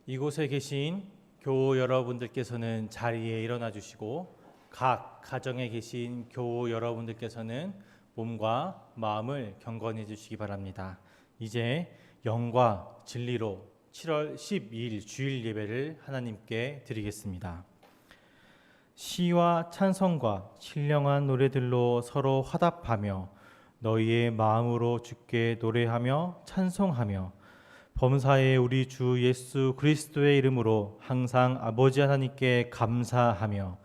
이곳에 계신 교우 여러분들께서는 자리에 일어나 주시고 각 가정에 계신 교우 여러분들께서는 몸과 마음을 경건해 주시기 바랍니다. 이제 영과 진리로 7월 12일 주일 예배를 하나님께 드리겠습니다. 시와 찬송과 신령한 노래들로 서로 화답하며 너희의 마음으로 주께 노래하며 찬송하며 범사의 우리 주 예수 그리스도의 이름으로 항상 아버지 하나님께 감사하며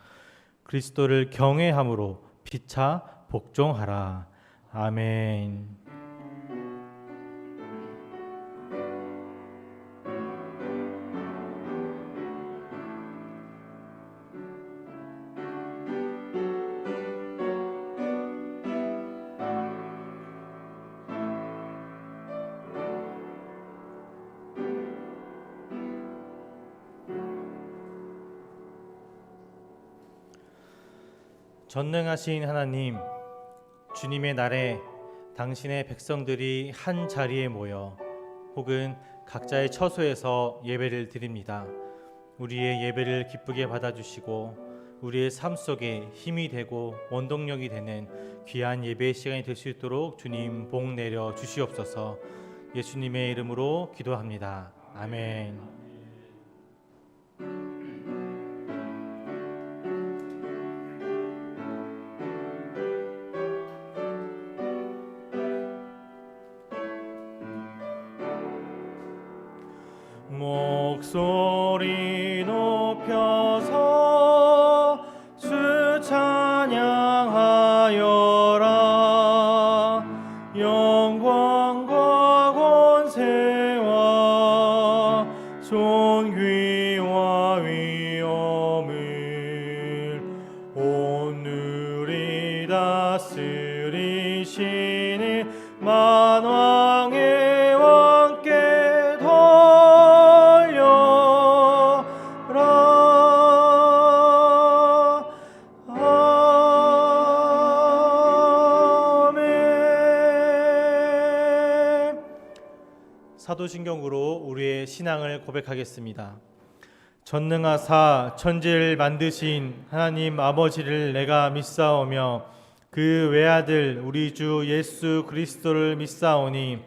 그리스도를 경외함으로 피차 복종하라. 아멘. 전능하신 하나님, 주님의 날에 당신의 백성들이 한 자리에 모여 혹은 각자의 처소에서 예배를 드립니다. 우리의 예배를 기쁘게 받아주시고 우리의 삶 속에 힘이 되고 원동력이 되는 귀한 예배의 시간이 될 수 있도록 주님 복 내려 주시옵소서. 예수님의 이름으로 기도합니다. 아멘. 목소리 높여서 주 찬양하여라. 영광과 권세와 존귀와 위엄을 오늘이 다스리시는 만왕의 사도신경으로 우리의 신앙을 고백하겠습니다. 전능하사 천지를 만드신 하나님 아버지를 내가 믿사오며 그 외아들 우리 주 예수 그리스도를 믿사오니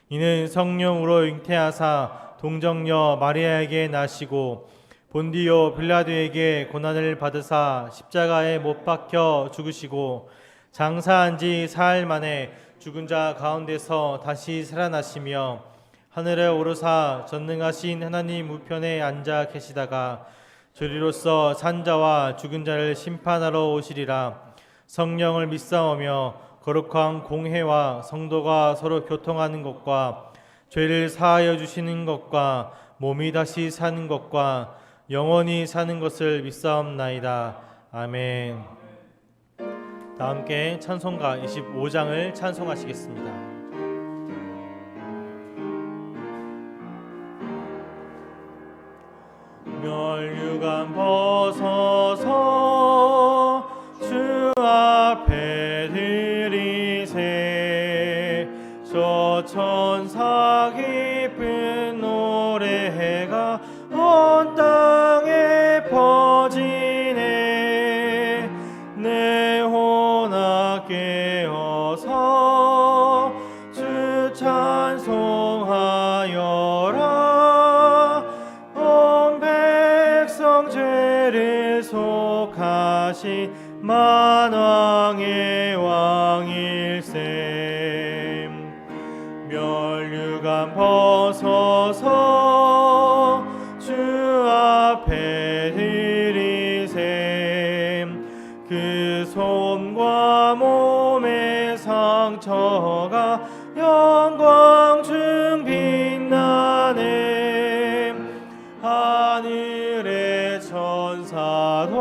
이는 성령으로 잉태하사 동정녀 마리아에게 나시고 본디오 빌라도에게 고난을 받으사 십자가에 못 박혀 죽으시고 장사한 지 사흘 만에 죽은 자 가운데서 다시 살아나시며 하늘에 오르사 전능하신 하나님 우편에 앉아 계시다가 저리로서 산 자와 죽은 자를 심판하러 오시리라. 성령을 믿사오며 거룩한 공회와 성도가 서로 교통하는 것과 죄를 사하여 주시는 것과 몸이 다시 사는 것과 영원히 사는 것을 믿사옵나이다. 아멘. 다 함께 찬송가 25장을 찬송하시겠습니다. 멸류관 벗어서 주 앞에 드리세. 저 천사 기쁜 노래가 온 땅에 퍼지네. 내 혼아 깨어서 주 찬송하여라. 죄를 속하신 만왕의 왕일세. 멸류관 벗어서 주 앞에 드리세. 그 손과 몸의 상처가 영광 중 빛나네. 하늘의 천사도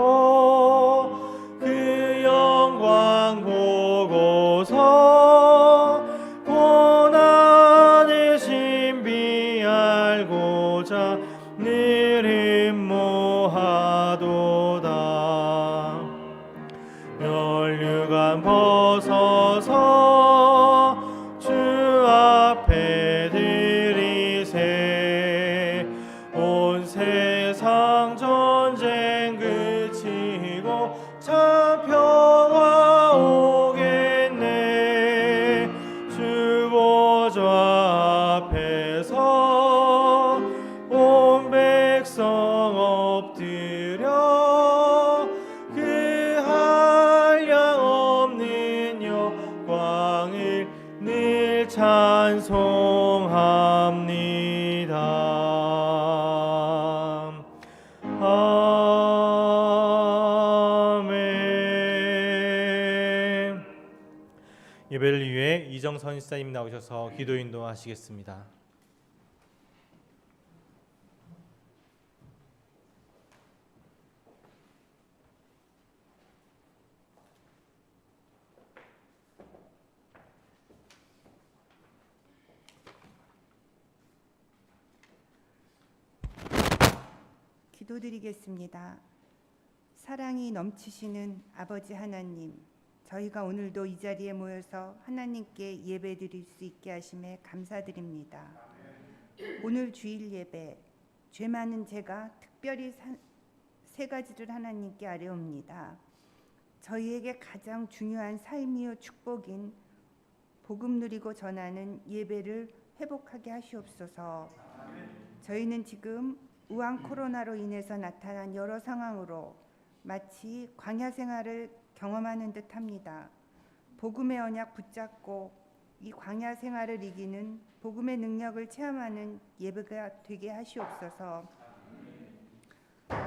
그 영광 보고서 고난의 신비 알고자 늘 임모하도다. 멸류관 벗어서 주 앞에 드리세. 온 아멘. 예배를 위해 이정선 시사님 나오셔서 기도 인도하시겠습니다. 기도드리겠습니다. 사랑이 넘치시는 아버지 하나님, 저희가 오늘도 이 자리에 모여서 하나님께 예배드릴 수 있게 하심에 감사드립니다. 오늘 주일 예배, 죄 많은 제가 특별히 세 가지를 하나님께 아뢰옵니다. 저희에게 가장 중요한 삶이요 축복인 복음 누리고 전하는 예배를 회복하게 하시옵소서. 저희는 지금 우한 코로나로 인해서 나타난 여러 상황으로 마치 광야 생활을 경험하는 듯합니다. 복음의 언약 붙잡고 이 광야 생활을 이기는 복음의 능력을 체험하는 예배가 되게 하시옵소서.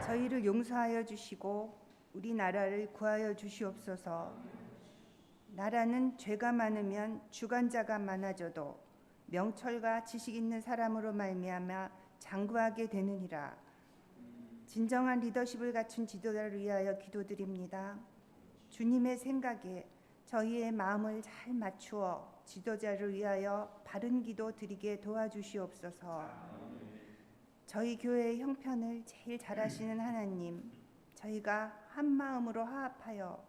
저희를 용서하여 주시고 우리나라를 구하여 주시옵소서. 나라는 죄가 많으면 주관자가 많아져도 명철과 지식 있는 사람으로 말미암아 장구하게 되느니라. 진정한 리더십을 갖춘 지도자를 위하여 기도드립니다. 주님의 생각에 저희의 마음을 잘 맞추어 지도자를 위하여 바른 기도 드리게 도와주시옵소서. 저희 교회의 형편을 제일 잘하시는 하나님, 저희가 한 마음으로 화합하여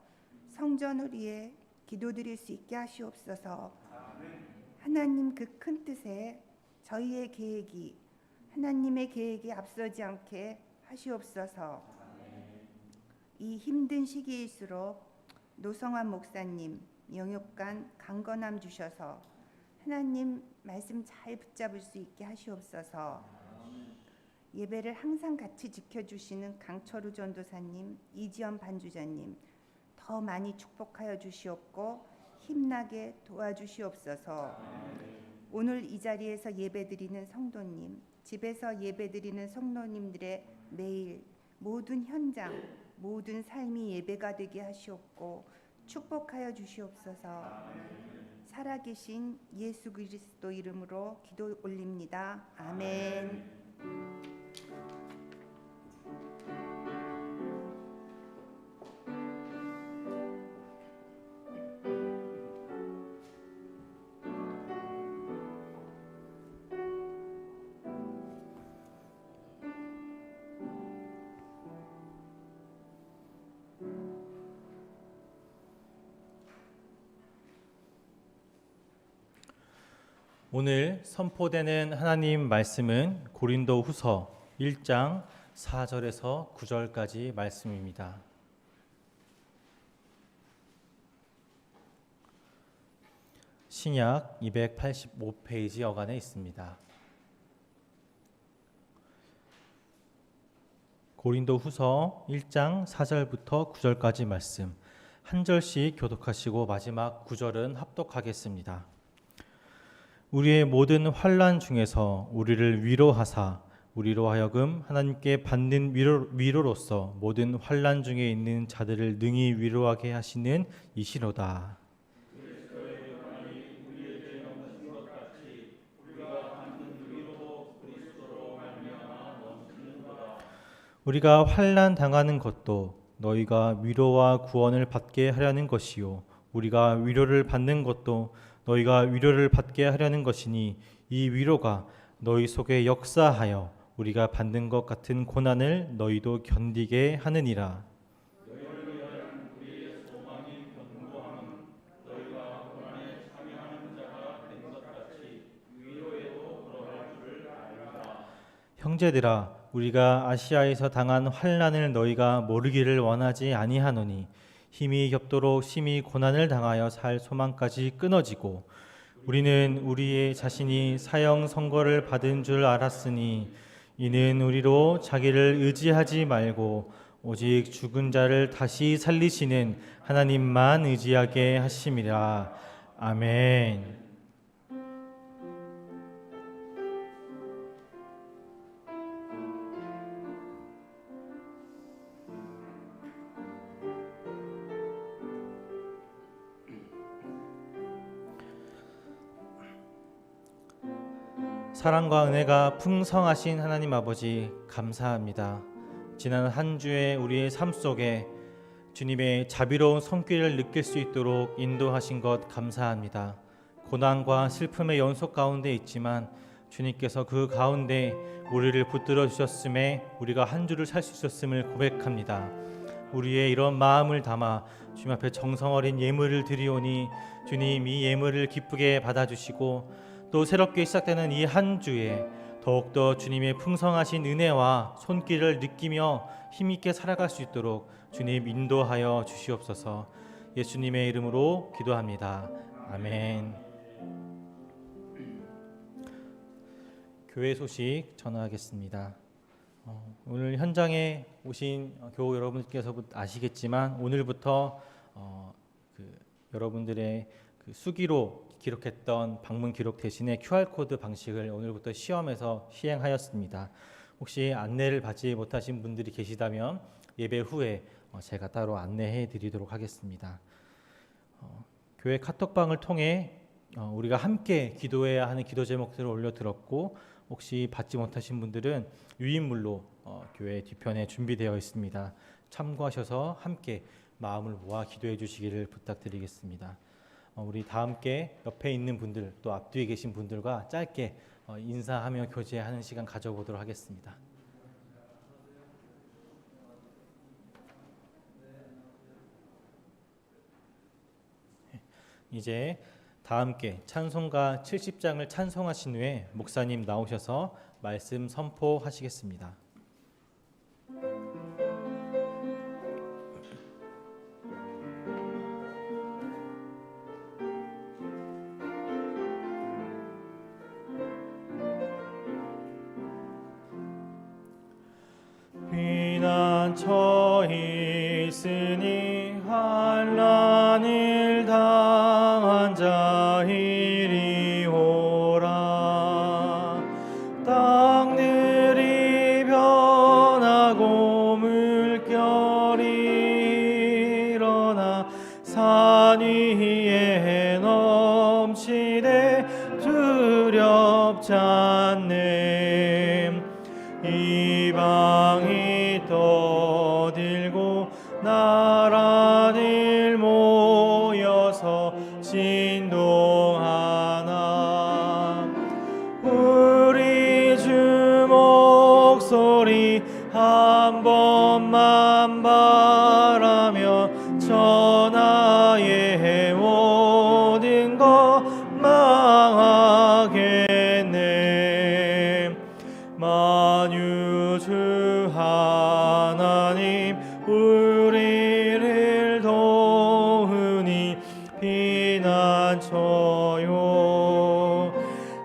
성전을 위해 기도드릴 수 있게 하시옵소서. 하나님 그 큰 뜻에 저희의 계획이 하나님의 계획에 앞서지 않게 하시옵소서. 이 힘든 시기일수록 노성환 목사님, 영육간 강건함 주셔서 하나님 말씀 잘 붙잡을 수 있게 하시옵소서. 예배를 항상 같이 지켜주시는 강철우 전도사님, 이지연 반주자님 더 많이 축복하여 주시옵고 힘나게 도와주시옵소서. 오늘 이 자리에서 예배드리는 성도님, 집에서 예배드리는 성도님들의 매일 모든 현장, 모든 삶이 예배가 되게 하시옵고 축복하여 주시옵소서. 살아계신 예수 그리스도 이름으로 기도 올립니다. 아멘. 오늘 선포되는 하나님 말씀은 고린도후서 1장 4절에서 9절까지 말씀입니다. 신약 285페이지 여간에 있습니다. 고린도후서 1장 4절부터 9절까지 말씀 한 절씩 교독하시고 마지막 9절은 합독하겠습니다. 우리의 모든 환난 중에서 우리를 위로하사 우리로 하여금 하나님께 받는 위로로서 모든 환난 중에 있는 자들을 능히 위로하게 하시는 이시로다. 우리가 환난 당하는 것도 너희가 위로와 구원을 받게 하려는 것이요 우리가 위로를 받는 것도 너희가 위로를 받게 하려는 것이니 이 위로가 너희 속에 역사하여 우리가 받는 것 같은 고난을 너희도 견디게 하느니라. 형제들아 우리가 아시아에서 당한 환난을 너희가 모르기를 원하지 아니하노니 힘이 겹도록 심히 고난을 당하여 살 소망까지 끊어지고 우리는 우리의 자신이 사형 선고를 받은 줄 알았으니 이는 우리로 자기를 의지하지 말고 오직 죽은 자를 다시 살리시는 하나님만 의지하게 하심이라. 아멘. 사랑과 은혜가 풍성하신 하나님 아버지 감사합니다. 지난 한 주의 우리의 삶 속에 주님의 자비로운 손길을 느낄 수 있도록 인도하신 것 감사합니다. 고난과 슬픔의 연속 가운데 있지만 주님께서 그 가운데 우리를 붙들어 주셨음에 우리가 한 주를 살 수 있었음을 고백합니다. 우리의 이런 마음을 담아 주님 앞에 정성 어린 예물을 드리오니 주님 이 예물을 기쁘게 받아주시고 또 새롭게 시작되는 이 한 주에 더욱더 주님의 풍성하신 은혜와 손길을 느끼며 힘있게 살아갈 수 있도록 주님 인도하여 주시옵소서. 예수님의 이름으로 기도합니다. 아멘. 교회 소식 전하겠습니다. 오늘 현장에 오신 교우 여러분께서 아시겠지만 오늘부터 여러분들의 수기로 기록했던 방문 기록 대신에 QR코드 방식을 오늘부터 시험에서 시행하였습니다. 혹시 안내를 받지 못하신 분들이 계시다면 예배 후에 제가 따로 안내해 드리도록 하겠습니다. 교회 카톡방을 통해 우리가 함께 기도해야 하는 기도 제목들을 올려드렸고 혹시 받지 못하신 분들은 유인물로 교회 뒤편에 준비되어 있습니다. 참고하셔서 함께 마음을 모아 기도해 주시기를 부탁드리겠습니다. 우리 다 함께 옆에 있는 분들 또 앞뒤에 계신 분들과 짧게 인사하며 교제하는 시간 가져보도록 하겠습니다. 이제 다 함께 찬송가 70장을 찬송하신 후에 목사님 나오셔서 말씀 선포하시겠습니다. 피난처 있으니 환난을 당한 자 이리 오라. 땅들이 변하고 물결이 일어나 산 위에 넘치되 두렵지 않네. 이방이 떠들고 나라들 모여서 진동하나. 우리 주 목소리 한 번만 바라며 전하의 모든 것 망하겠네. 만유주 하나님 우리를 도우니 피난처요.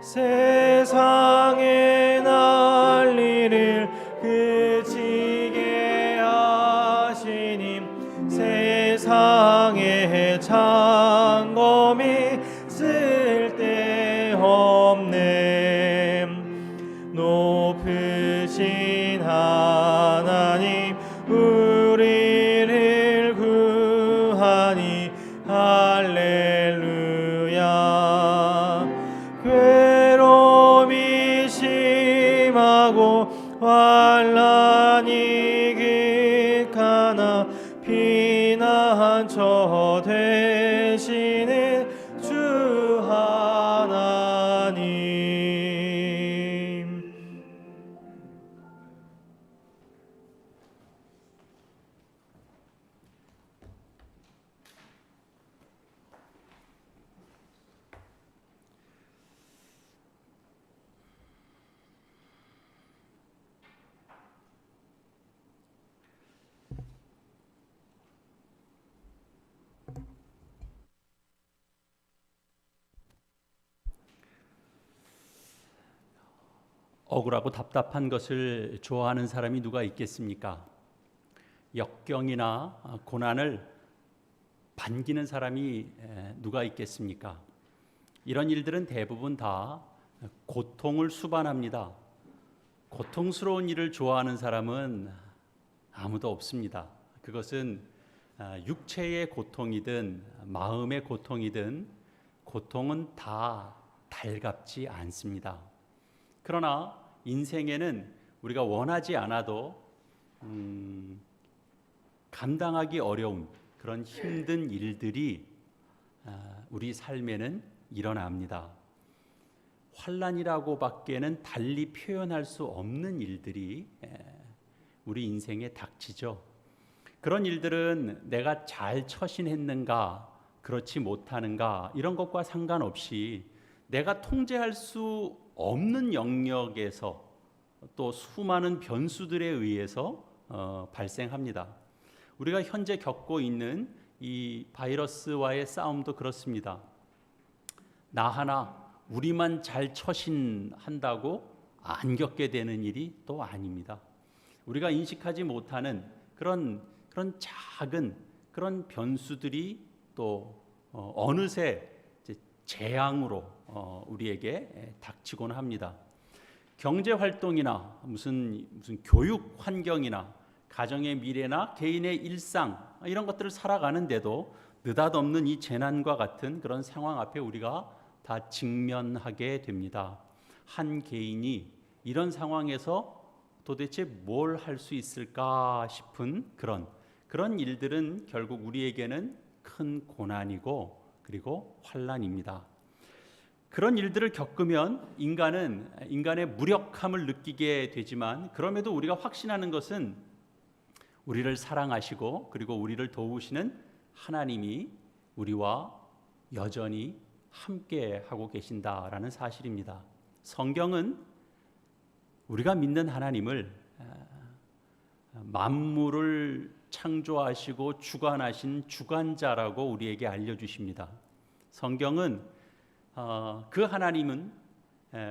세상의 난리를 그치게 하시님 세상의 창검이 쓸데없네. 높으신 하나님 우리를 구하니 할렐루야. 괴로움이 심하고 환난이 극하나 피난처 되시는 주 하나님. 억울하고 답답한 것을 좋아하는 사람이 누가 있겠습니까? 역경이나 고난을 반기는 사람이 누가 있겠습니까? 이런 일들은 대부분 다 고통을 수반합니다. 고통스러운 일을 좋아하는 사람은 아무도 없습니다. 그것은 육체의 고통이든 마음의 고통이든 고통은 다 달갑지 않습니다. 그러나 인생에는 우리가 원하지 않아도 감당하기 어려운 그런 힘든 일들이 우리 삶에는 일어납니다. 환난이라고밖에는 달리 표현할 수 없는 일들이 우리 인생에 닥치죠. 그런 일들은 내가 잘 처신했는가, 그렇지 못하는가 이런 것과 상관없이 내가 통제할 수 없는 영역에서 또 수많은 변수들에 의해서 발생합니다. 우리가 현재 겪고 있는 이 바이러스와의 싸움도 그렇습니다. 나 하나 우리만 잘 처신한다고 안 겪게 되는 일이 또 아닙니다. 우리가 인식하지 못하는 그런 작은 그런 변수들이 또 어느새 이제 재앙으로 우리에게 닥치곤 합니다. 경제 활동이나 무슨 교육 환경이나 가정의 미래나 개인의 일상 이런 것들을 살아가는데도 느닷없는 이 재난과 같은 그런 상황 앞에 우리가 다 직면하게 됩니다. 한 개인이 이런 상황에서 도대체 뭘 할 수 있을까 싶은 그런 일들은 결국 우리에게는 큰 고난이고 그리고 환난입니다. 그런 일들을 겪으면 인간의 무력함을 느끼게 되지만 그럼에도 우리가 확신하는 것은 우리를 사랑하시고 그리고 우리를 도우시는 하나님이 우리와 여전히 함께 하고 계신다라는 사실입니다. 성경은 우리가 믿는 하나님을 만물을 창조하시고 주관하신 주관자라고 우리에게 알려주십니다. 성경은 그 하나님은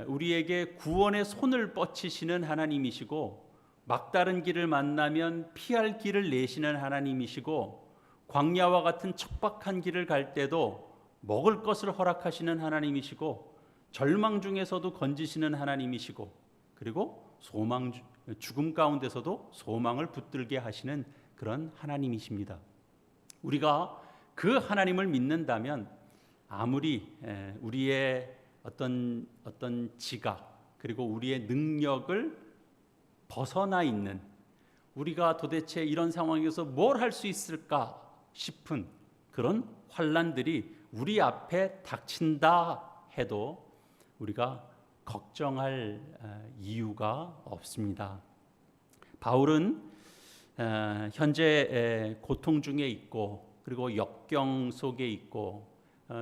우리에게 구원의 손을 뻗치시는 하나님이시고 막다른 길을 만나면 피할 길을 내시는 하나님이시고 광야와 같은 척박한 길을 갈 때도 먹을 것을 허락하시는 하나님이시고 절망 중에서도 건지시는 하나님이시고 그리고 죽음 가운데서도 소망을 붙들게 하시는 그런 하나님이십니다. 우리가 그 하나님을 믿는다면 아무리 우리의 어떤 지각 그리고 우리의 능력을 벗어나 있는 우리가 도대체 이런 상황에서 뭘 할 수 있을까 싶은 그런 환난들이 우리 앞에 닥친다 해도 우리가 걱정할 이유가 없습니다. 바울은 현재 고통 중에 있고 그리고 역경 속에 있고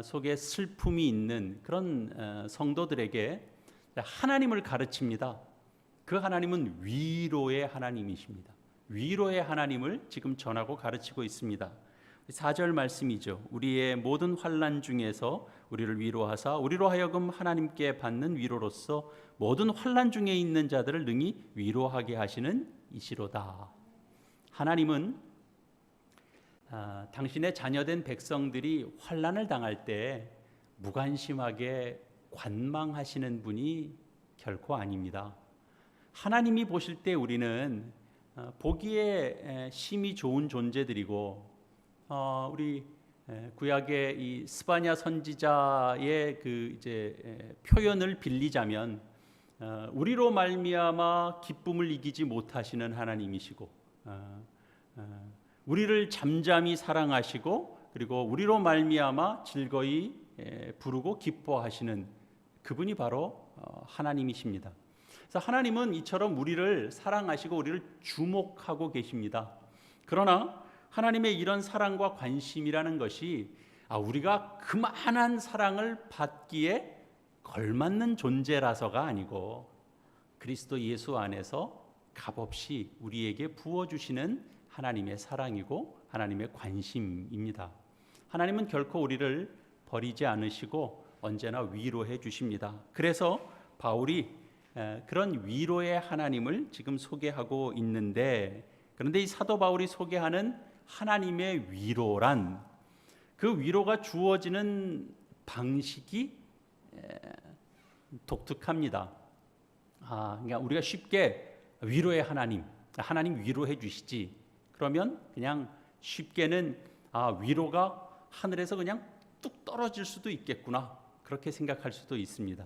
속에 슬픔이 있는 그런 성도들에게 하나님을 가르칩니다. 그 하나님은 위로의 하나님이십니다. 위로의 하나님을 지금 전하고 가르치고 있습니다. 4절 말씀이죠. 우리의 모든 환난 중에서 우리를 위로하사 우리로 하여금 하나님께 받는 위로로서 모든 환난 중에 있는 자들을 능히 위로하게 하시는 이시로다. 하나님은 당신의 자녀된 백성들이 환난을 당할 때 무관심하게 관망하시는 분이 결코 아닙니다. 하나님이 보실 때 우리는 보기에 심히 좋은 존재들이고 우리 구약의 이 스바냐 선지자의 그 이제 표현을 빌리자면 우리로 말미암아 기쁨을 이기지 못하시는 하나님이시고 우리를 잠잠히 사랑하시고 그리고 우리로 말미암아 즐거이 부르고 기뻐하시는 그분이 바로 하나님이십니다. 그래서 하나님은 이처럼 우리를 사랑하시고 우리를 주목하고 계십니다. 그러나 하나님의 이런 사랑과 관심이라는 것이 우리가 그만한 사랑을 받기에 걸맞는 존재라서가 아니고 그리스도 예수 안에서 값없이 우리에게 부어주시는 하나님의 사랑이고 하나님의 관심입니다. 하나님은 결코 우리를 버리지 않으시고 언제나 위로해 주십니다. 그래서 바울이 그런 위로의 하나님을 지금 소개하고 있는데 그런데 이 사도 바울이 소개하는 하나님의 위로란 그 위로가 주어지는 방식이 독특합니다. 그러니까 우리가 쉽게 위로의 하나님 위로해 주시지. 그러면 그냥 쉽게는 위로가 하늘에서 그냥 뚝 떨어질 수도 있겠구나 그렇게 생각할 수도 있습니다.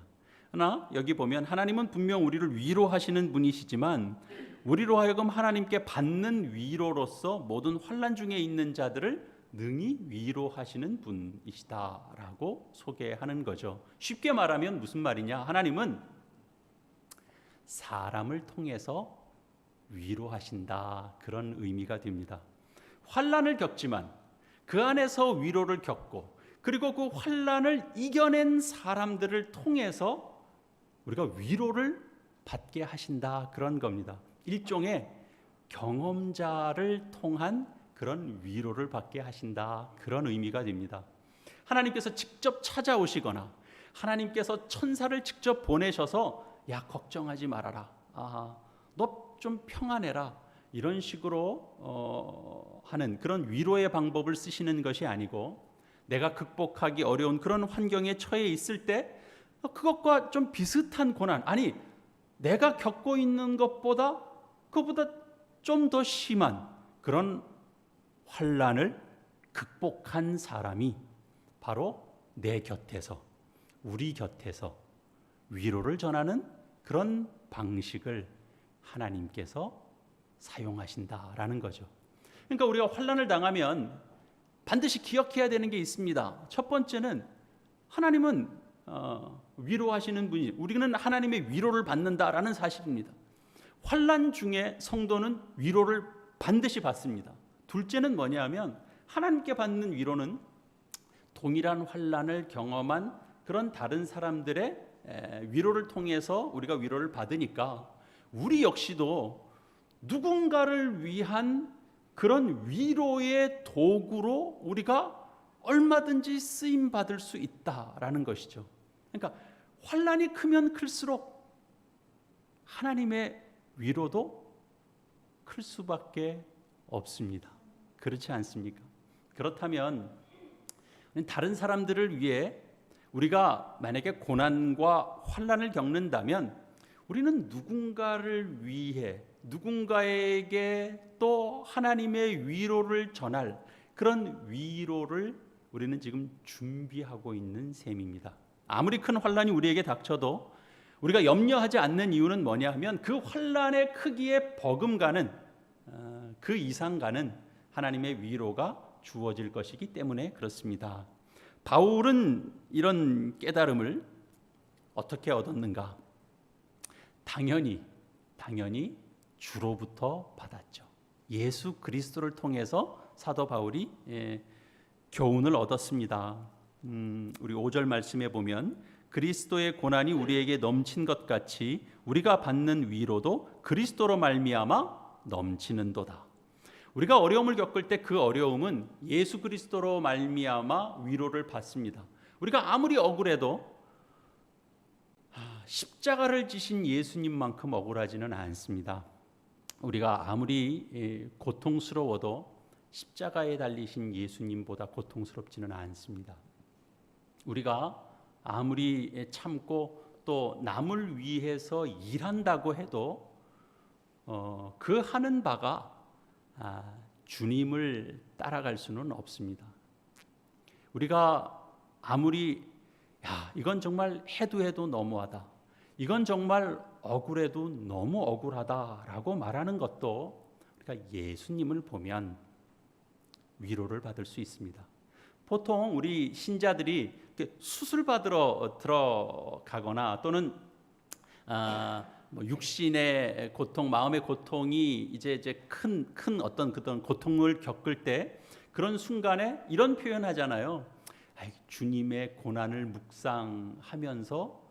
그러나 여기 보면 하나님은 분명 우리를 위로하시는 분이시지만 우리로 하여금 하나님께 받는 위로로서 모든 환난 중에 있는 자들을 능히 위로하시는 분이시다라고 소개하는 거죠. 쉽게 말하면 무슨 말이냐? 하나님은 사람을 통해서 위로하신다, 그런 의미가 됩니다. 환난을 겪지만 그 안에서 위로를 겪고 그리고 그 환난을 이겨낸 사람들을 통해서 우리가 위로를 받게 하신다, 그런 겁니다. 일종의 경험자를 통한 그런 위로를 받게 하신다, 그런 의미가 됩니다. 하나님께서 직접 찾아오시거나 하나님께서 천사를 직접 보내셔서 야, 걱정하지 말아라, 너 좀 평안해라, 이런 식으로 하는 그런 위로의 방법을 쓰시는 것이 아니고, 내가 극복하기 어려운 그런 환경에 처해 있을 때 그것과 좀 비슷한 고난, 아니 내가 겪고 있는 것보다 그것보다 좀 더 심한 그런 환난을 극복한 사람이 바로 내 곁에서, 우리 곁에서 위로를 전하는 그런 방식을 하나님께서 사용하신다라는 거죠. 그러니까 우리가 환난을 당하면 반드시 기억해야 되는 게 있습니다. 첫 번째는 하나님은 위로하시는 분이, 우리는 하나님의 위로를 받는다라는 사실입니다. 환난 중에 성도는 위로를 반드시 받습니다. 둘째는 뭐냐면 하나님께 받는 위로는 동일한 환난을 경험한 그런 다른 사람들의 위로를 통해서 우리가 위로를 받으니까 우리 역시도 누군가를 위한 그런 위로의 도구로 우리가 얼마든지 쓰임 받을 수 있다라는 것이죠. 그러니까 환난이 크면 클수록 하나님의 위로도 클 수밖에 없습니다. 그렇지 않습니까? 그렇다면 다른 사람들을 위해 우리가 만약에 고난과 환난을 겪는다면 우리는 누군가를 위해, 누군가에게 또 하나님의 위로를 전할 그런 위로를 우리는 지금 준비하고 있는 셈입니다. 아무리 큰 환난이 우리에게 닥쳐도 우리가 염려하지 않는 이유는 뭐냐 하면 그 환난의 크기에 버금가는, 그 이상 가는 하나님의 위로가 주어질 것이기 때문에 그렇습니다. 바울은 이런 깨달음을 어떻게 얻었는가? 당연히 주로부터 받았죠. 예수 그리스도를 통해서 사도 바울이 교훈을 얻었습니다. 우리 5절 말씀에 보면 그리스도의 고난이 우리에게 넘친 것 같이 우리가 받는 위로도 그리스도로 말미암아 넘치는도다. 우리가 어려움을 겪을 때 그 어려움은 예수 그리스도로 말미암아 위로를 받습니다. 우리가 아무리 억울해도 십자가를 지신 예수님만큼 억울하지는 않습니다. 우리가 아무리 고통스러워도 십자가에 달리신 예수님보다 고통스럽지는 않습니다. 우리가 아무리 참고 또 남을 위해서 일한다고 해도 그 하는 바가 주님을 따라갈 수는 없습니다. 우리가 아무리 이건 정말 해도 너무하다, 이건 정말 억울해도 너무 억울하다라고 말하는 것도 우리가 예수님을 보면 위로를 받을 수 있습니다. 보통 우리 신자들이 수술 받으러 들어가거나 또는 육신의 고통, 마음의 고통이 이제 큰 어떤 그런 고통을 겪을 때 그런 순간에 이런 표현하잖아요. 주님의 고난을 묵상하면서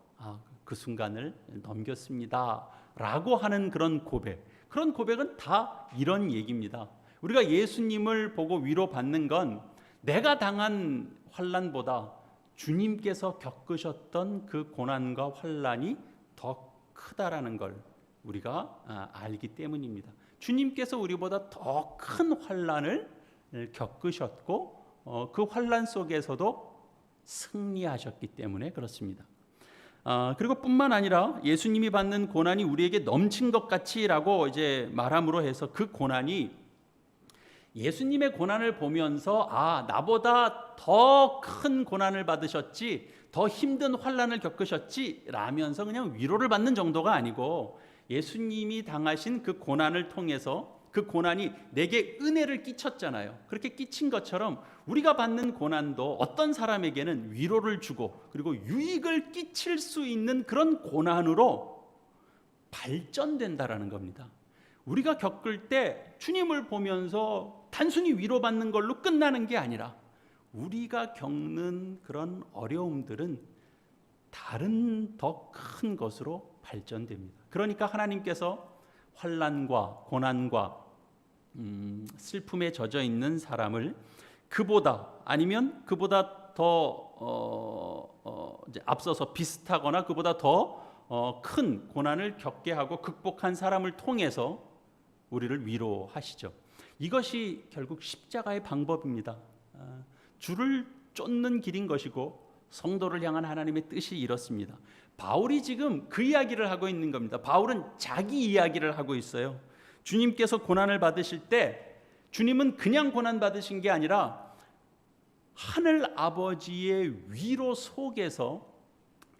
그 순간을 넘겼습니다라고 하는 그런 고백은 다 이런 얘기입니다. 우리가 예수님을 보고 위로받는 건 내가 당한 환난보다 주님께서 겪으셨던 그 고난과 환난이 더 크다라는 걸 우리가 알기 때문입니다. 주님께서 우리보다 더 큰 환난을 겪으셨고 그 환난 속에서도 승리하셨기 때문에 그렇습니다. 그리고 뿐만 아니라 예수님이 받는 고난이 우리에게 넘친 것 같이라고 이제 말함으로 해서 그 고난이 예수님의 고난을 보면서 나보다 더 큰 고난을 받으셨지, 더 힘든 환난을 겪으셨지라면서 그냥 위로를 받는 정도가 아니고 예수님이 당하신 그 고난을 통해서 그 고난이 내게 은혜를 끼쳤잖아요. 그렇게 끼친 것처럼 우리가 받는 고난도 어떤 사람에게는 위로를 주고 그리고 유익을 끼칠 수 있는 그런 고난으로 발전된다라는 겁니다. 우리가 겪을 때 주님을 보면서 단순히 위로받는 걸로 끝나는 게 아니라 우리가 겪는 그런 어려움들은 다른 더 큰 것으로 발전됩니다. 그러니까 하나님께서 환난과 고난과 슬픔에 젖어 있는 사람을 그보다 아니면 그보다 더 이제 앞서서 비슷하거나 그보다 더 큰 고난을 겪게 하고 극복한 사람을 통해서 우리를 위로하시죠. 이것이 결국 십자가의 방법입니다. 주를 쫓는 길인 것이고 성도를 향한 하나님의 뜻이 이렇습니다. 바울이 지금 그 이야기를 하고 있는 겁니다. 바울은 자기 이야기를 하고 있어요. 주님께서 고난을 받으실 때 주님은 그냥 고난 받으신 게 아니라 하늘 아버지의 위로 속에서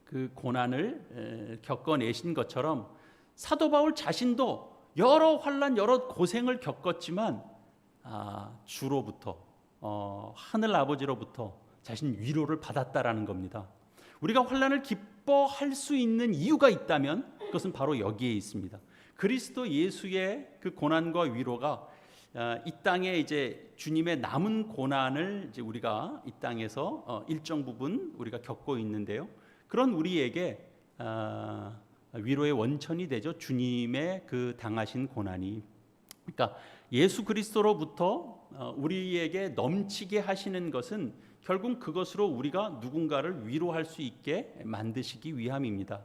그 고난을 겪어내신 것처럼 사도 바울 자신도 여러 환난 여러 고생을 겪었지만 주로부터 하늘 아버지로부터 자신 위로를 받았다라는 겁니다. 우리가 환난을 기뻐할 수 있는 이유가 있다면 그것은 바로 여기에 있습니다. 그리스도 예수의 그 고난과 위로가 이 땅에 이제 주님의 남은 고난을 이제 우리가 이 땅에서 일정 부분 우리가 겪고 있는데요. 그런 우리에게 위로의 원천이 되죠. 주님의 그 당하신 고난이. 그러니까 예수 그리스도로부터 우리에게 넘치게 하시는 것은 결국 그것으로 우리가 누군가를 위로할 수 있게 만드시기 위함입니다.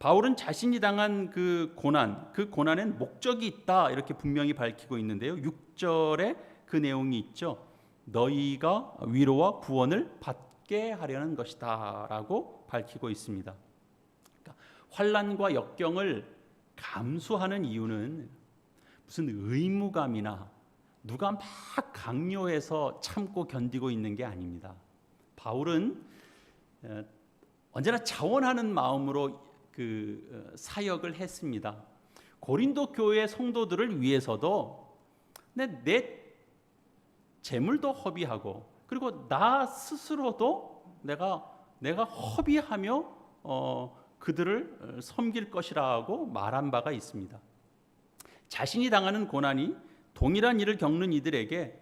바울은 자신이 당한 그 고난엔 목적이 있다 이렇게 분명히 밝히고 있는데요. 6절에 그 내용이 있죠. 너희가 위로와 구원을 받게 하려는 것이다 라고 밝히고 있습니다. 그러니까 환난과 역경을 감수하는 이유는 무슨 의무감이나 누가 막 강요해서 참고 견디고 있는 게 아닙니다. 바울은 언제나 자원하는 마음으로 그 사역을 했습니다. 고린도 교회 성도들을 위해서도 내 재물도 허비하고 그리고 나 스스로도 내가 허비하며 그들을 섬길 것이라고 말한 바가 있습니다. 자신이 당하는 고난이 동일한 일을 겪는 이들에게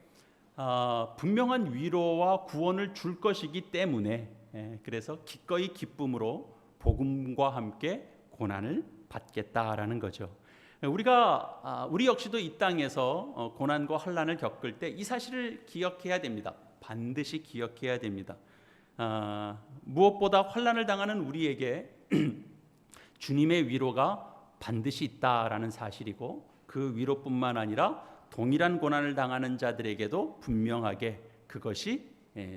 분명한 위로와 구원을 줄 것이기 때문에 그래서 기꺼이 기쁨으로 복음과 함께 고난을 받겠다라는 거죠. 우리 역시도 이 땅에서 고난과 환난을 겪을 때 이 사실을 기억해야 됩니다. 반드시 기억해야 됩니다. 무엇보다 환난을 당하는 우리에게 주님의 위로가 반드시 있다라는 사실이고 그 위로뿐만 아니라 동일한 고난을 당하는 자들에게도 분명하게 그것이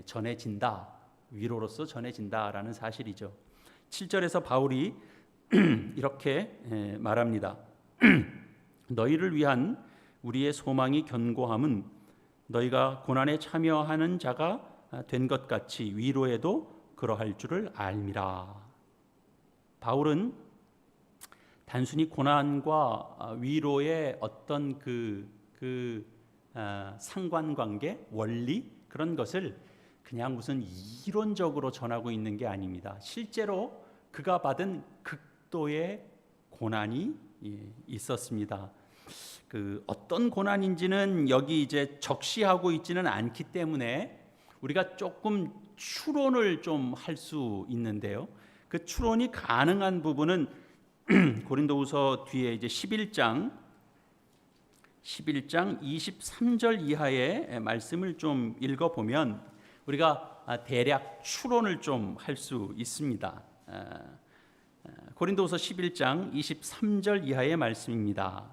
전해진다. 위로로서 전해진다라는 사실이죠. 7절에서 바울이 이렇게 말합니다. 너희를 위한 우리의 소망이 견고함은 너희가 고난에 참여하는 자가 된 것 같이 위로에도 그러할 줄을 알미라. 바울은 단순히 고난과 위로의 어떤 상관관계, 원리 그런 것을 그냥 무슨 이론적으로 전하고 있는 게 아닙니다. 실제로 그가 받은 극도의 고난이 있었습니다. 그 어떤 고난인지는 여기 이제 적시하고 있지는 않기 때문에 우리가 조금 추론을 좀 할 수 있는데요. 그 추론이 가능한 부분은 고린도후서 뒤에 이제 11장 23절 이하의 말씀을 좀 읽어보면 우리가 대략 추론을 좀 할 수 있습니다. 고린도후서 11장 23절 이하의 말씀입니다.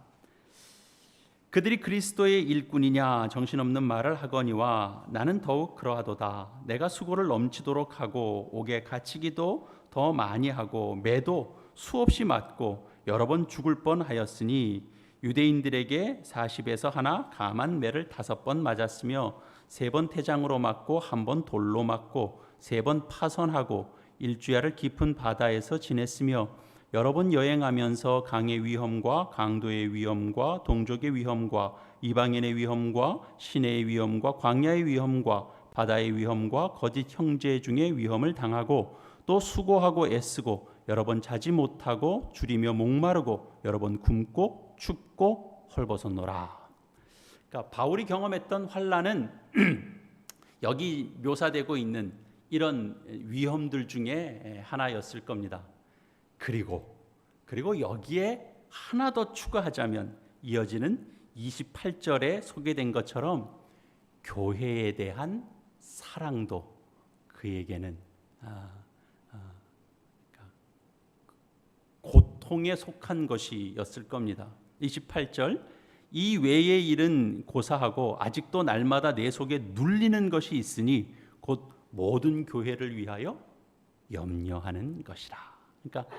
그들이 그리스도의 일꾼이냐 정신없는 말을 하거니와 나는 더욱 그러하도다. 내가 수고를 넘치도록 하고 옥에 갇히기도 더 많이 하고 매도 수없이 맞고 여러 번 죽을 뻔하였으니 유대인들에게 40에서 하나 감한 매를 5번 맞았으며 3번 태장으로 맞고 1번 돌로 맞고 3번 파선하고 일주야를 깊은 바다에서 지냈으며 여러 번 여행하면서 강의 위험과 강도의 위험과 동족의 위험과 이방인의 위험과 시내의 위험과 광야의 위험과 바다의 위험과 거짓 형제 중의 위험을 당하고 또 수고하고 애쓰고 여러 번 자지 못하고 줄이며 목마르고 여러 번 굶고 춥고 헐벗었노라. 그러니까 바울이 경험했던 환난은 여기 묘사되고 있는 이런 위험들 중에 하나였을 겁니다. 그리고 여기에 하나 더 추가하자면 이어지는 28절에 소개된 것처럼 교회에 대한 사랑도 그에게는 고통에 속한 것이었을 겁니다. 28절, 이 외의 일은 고사하고 아직도 날마다 내 속에 눌리는 것이 있으니 곧 모든 교회를 위하여 염려하는 것이라. 그러니까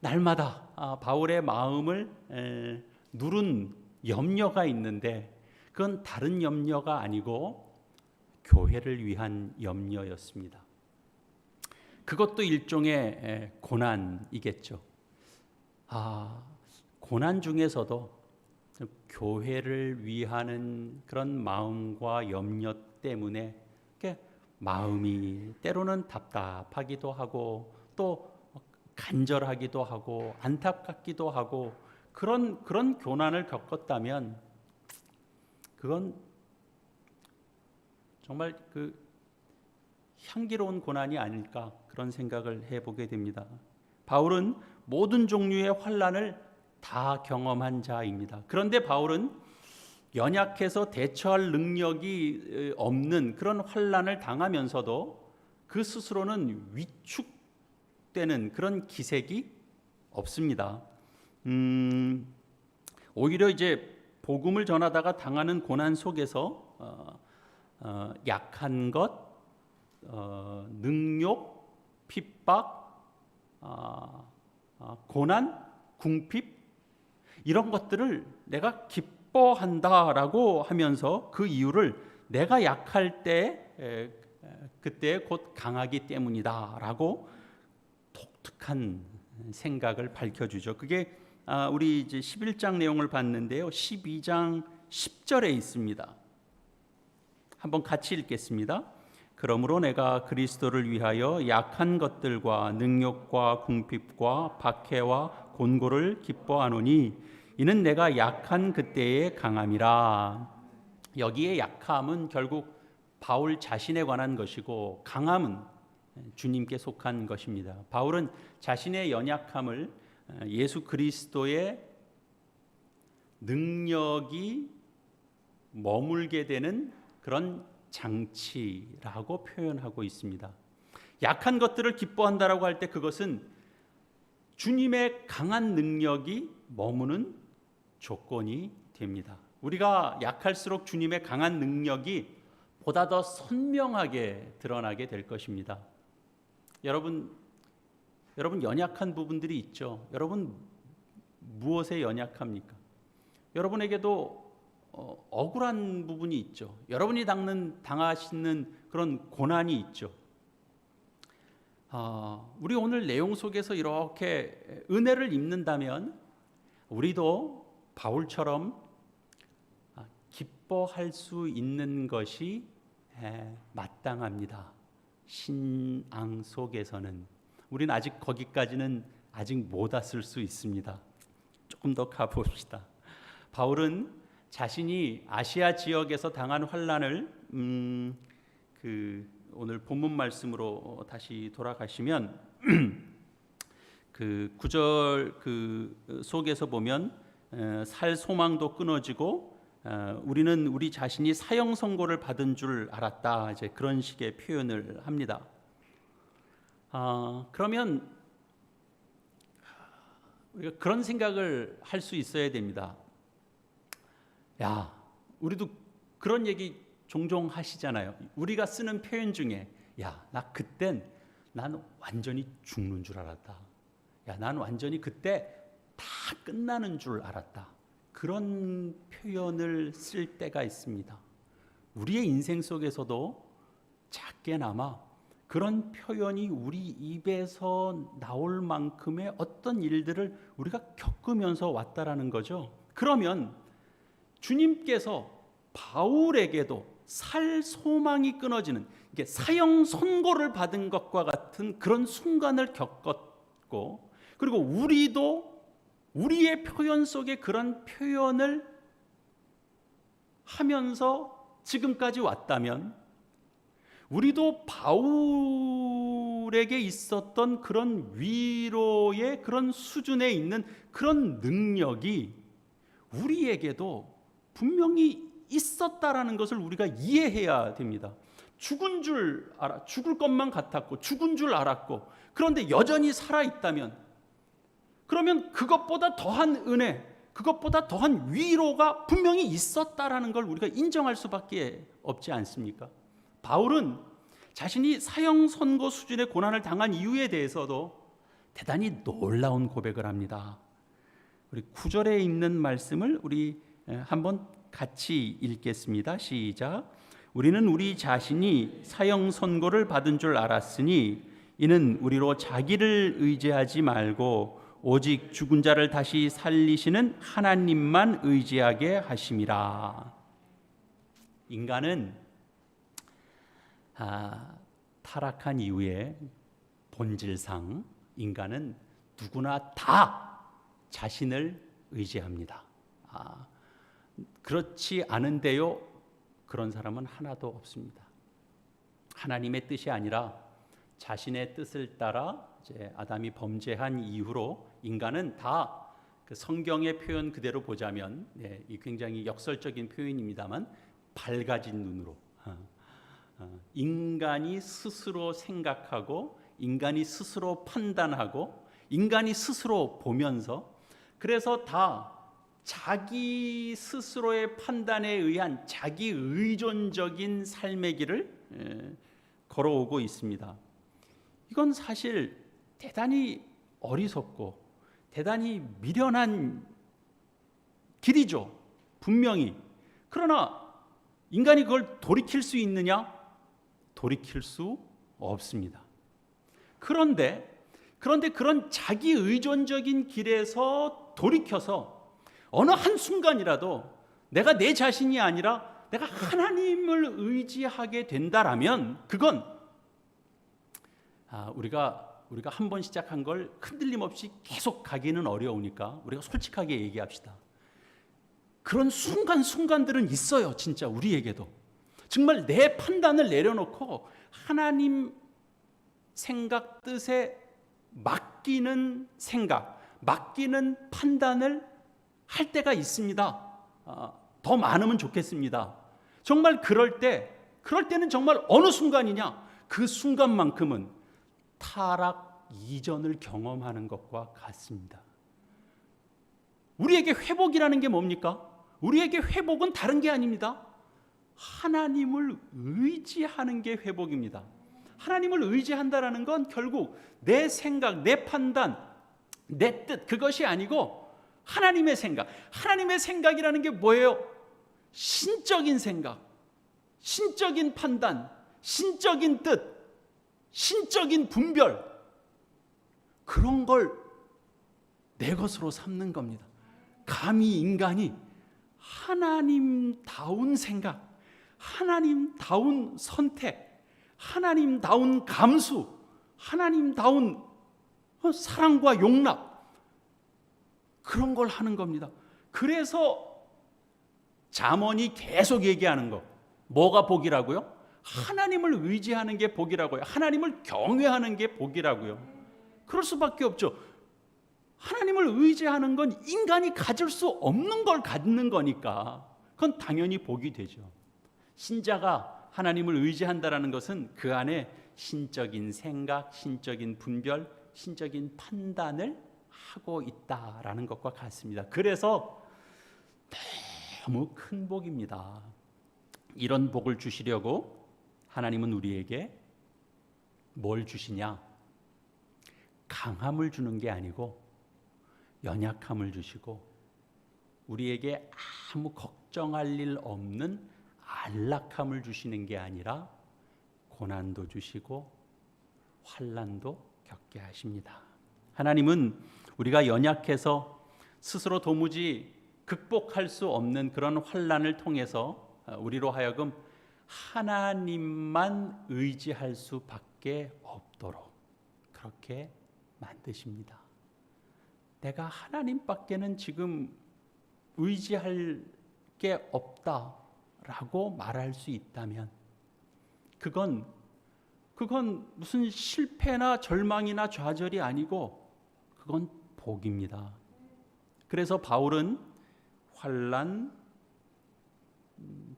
날마다 바울의 마음을 누른 염려가 있는데 그건 다른 염려가 아니고 교회를 위한 염려였습니다. 그것도 일종의 고난이겠죠. 고난 중에서도 교회를 위하는 그런 마음과 염려 때문에 마음이 때로는 답답하기도 하고 또 간절하기도 하고 안타깝기도 하고 그런 고난을 겪었다면 그건 정말 그 향기로운 고난이 아닐까 그런 생각을 해보게 됩니다. 바울은 모든 종류의 환난을 다 경험한 자입니다. 그런데 바울은 연약해서 대처할 능력이 없는 그런 환난을 당하면서도 그 스스로는 위축되는 그런 기색이 없습니다. 오히려 이제 복음을 전하다가 당하는 고난 속에서 약한 것, 능욕, 핍박, 고난, 궁핍 이런 것들을 내가 기뻐한다라고 하면서 그 이유를 내가 약할 때 그때 곧 강하기 때문이다라고 독특한 생각을 밝혀주죠. 그게 우리 이제 11장 내용을 봤는데요. 12장 10절에 있습니다. 한번 같이 읽겠습니다. 그러므로 내가 그리스도를 위하여 약한 것들과 능욕과 궁핍과 박해와 곤고를 기뻐하노니 이는 내가 약한 그때의 강함이라. 여기에 약함은 결국 바울 자신에 관한 것이고 강함은 주님께 속한 것입니다. 바울은 자신의 연약함을 예수 그리스도의 능력이 머물게 되는 그런 장치라고 표현하고 있습니다. 약한 것들을 기뻐한다라고 할 때 그것은 주님의 강한 능력이 머무는 조건이 됩니다. 우리가 약할수록 주님의 강한 능력이 보다 더 선명하게 드러나게 될 것입니다. 여러분 연약한 부분들이 있죠. 여러분 무엇에 연약합니까? 여러분에게도 억울한 부분이 있죠. 여러분이 당하시는 그런 고난이 있죠. 우리 오늘 내용 속에서 이렇게 은혜를 입는다면 우리도 바울처럼 기뻐할 수 있는 것이 마땅합니다. 신앙 속에서는 우리는 아직 거기까지는 아직 못 왔을 수 있습니다. 조금 더 가봅시다. 바울은 자신이 아시아 지역에서 당한 환난을 오늘 본문 말씀으로 다시 돌아가시면 그 9절 속에서 보면 살 소망도 끊어지고 우리는 우리 자신이 사형 선고를 받은 줄 알았다. 이제 그런 식의 표현을 합니다. 그러면 우리가 그런 생각을 할 수 있어야 됩니다. 우리도 그런 얘기 종종 하시잖아요. 우리가 쓰는 표현 중에 나 그땐 난 완전히 죽는 줄 알았다. 난 완전히 그때 다 끝나는 줄 알았다. 그런 표현을 쓸 때가 있습니다. 우리의 인생 속에서도 작게나마 그런 표현이 우리 입에서 나올 만큼의 어떤 일들을 우리가 겪으면서 왔다라는 거죠. 그러면 주님께서 바울에게도 살 소망이 끊어지는, 이게 사형 선고를 받은 것과 같은 그런 순간을 겪었고, 그리고 우리도 우리의 표현 속에 그런 표현을 하면서 지금까지 왔다면, 우리도 바울에게 있었던 그런 위로의 그런 수준에 있는 그런 능력이 우리에게도 분명히 있었다라는 것을 우리가 이해해야 됩니다. 죽은 줄 알아, 죽을 것만 같았고, 죽은 줄 알았고, 그런데 여전히 살아있다면, 그러면 그것보다 더한 은혜, 그것보다 더한 위로가 분명히 있었다라는 걸 우리가 인정할 수밖에 없지 않습니까? 바울은 자신이 사형 선고 수준의 고난을 당한 이유에 대해서도 대단히 놀라운 고백을 합니다. 우리 9절에 있는 말씀을 우리 한번 같이 읽겠습니다. 시작. 우리는 우리 자신이 사형 선고를 받은 줄 알았으니 이는 우리로 자기를 의지하지 말고 오직 죽은 자를 다시 살리시는 하나님만 의지하게 하심이라. 인간은 타락한 이후에 본질상 인간은 누구나 다 자신을 의지합니다. 그렇지 않은데요, 그런 사람은 하나도 없습니다. 하나님의 뜻이 아니라 자신의 뜻을 따라 이제 아담이 범죄한 이후로 인간은 다 그 성경의 표현 그대로 보자면, 이 굉장히 역설적인 표현입니다만, 밝아진 눈으로 인간이 스스로 생각하고, 인간이 스스로 판단하고, 인간이 스스로 보면서, 그래서 다 자기 스스로의 판단에 의한 자기 의존적인 삶의 길을 걸어오고 있습니다. 이건 사실 대단히 어리석고 대단히 미련한 길이죠, 분명히. 그러나 인간이 그걸 돌이킬 수 있느냐? 돌이킬 수 없습니다. 그런데 그런 자기 의존적인 길에서 돌이켜서 어느 한순간이라도 내가 내 자신이 아니라 내가 하나님을 의지하게 된다라면, 그건 우리가 한 번 시작한 걸 흔들림 없이 계속 가기는 어려우니까 우리가 솔직하게 얘기합시다. 그런 순간들은 있어요. 진짜 우리에게도 정말 내 판단을 내려놓고 하나님 생각 뜻에 맡기는 생각, 맡기는 판단을 할 때가 있습니다. 더 많으면 좋겠습니다. 정말 그럴 때는 정말 어느 순간이냐, 그 순간만큼은 타락 이전을 경험하는 것과 같습니다. 우리에게 회복이라는 게 뭡니까? 우리에게 회복은 다른 게 아닙니다. 하나님을 의지하는 게 회복입니다. 하나님을 의지한다라는 건 결국 내 생각, 내 판단, 내 뜻, 그것이 아니고 하나님의 생각. 하나님의 생각이라는 게 뭐예요? 신적인 생각, 신적인 판단, 신적인 뜻, 신적인 분별, 그런 걸 내 것으로 삼는 겁니다. 감히 인간이 하나님다운 생각, 하나님다운 선택, 하나님다운 감수, 하나님다운 사랑과 용납, 그런 걸 하는 겁니다. 그래서 잠언이 계속 얘기하는 거, 뭐가 복이라고요? 하나님을 의지하는 게 복이라고요. 하나님을 경외하는 게 복이라고요. 그럴 수밖에 없죠. 하나님을 의지하는 건 인간이 가질 수 없는 걸 갖는 거니까 그건 당연히 복이 되죠. 신자가 하나님을 의지한다라는 것은 그 안에 신적인 생각, 신적인 분별, 신적인 판단을 하고 있다라는 것과 같습니다. 그래서 너무 큰 복입니다. 이런 복을 주시려고 하나님은 우리에게 뭘 주시냐? 강함을 주는 게 아니고 연약함을 주시고, 우리에게 아무 걱정할 일 없는 안락함을 주시는 게 아니라 고난도 주시고 환난도 겪게 하십니다. 하나님은 우리가 연약해서 스스로 도무지 극복할 수 없는 그런 환난을 통해서 우리로 하여금 하나님만 의지할 수밖에 없도록 그렇게 만드십니다. 내가 하나님밖에는 지금 의지할 게 없다라고 말할 수 있다면 그건 무슨 실패나 절망이나 좌절이 아니고 그건 복입니다. 그래서 바울은 환난,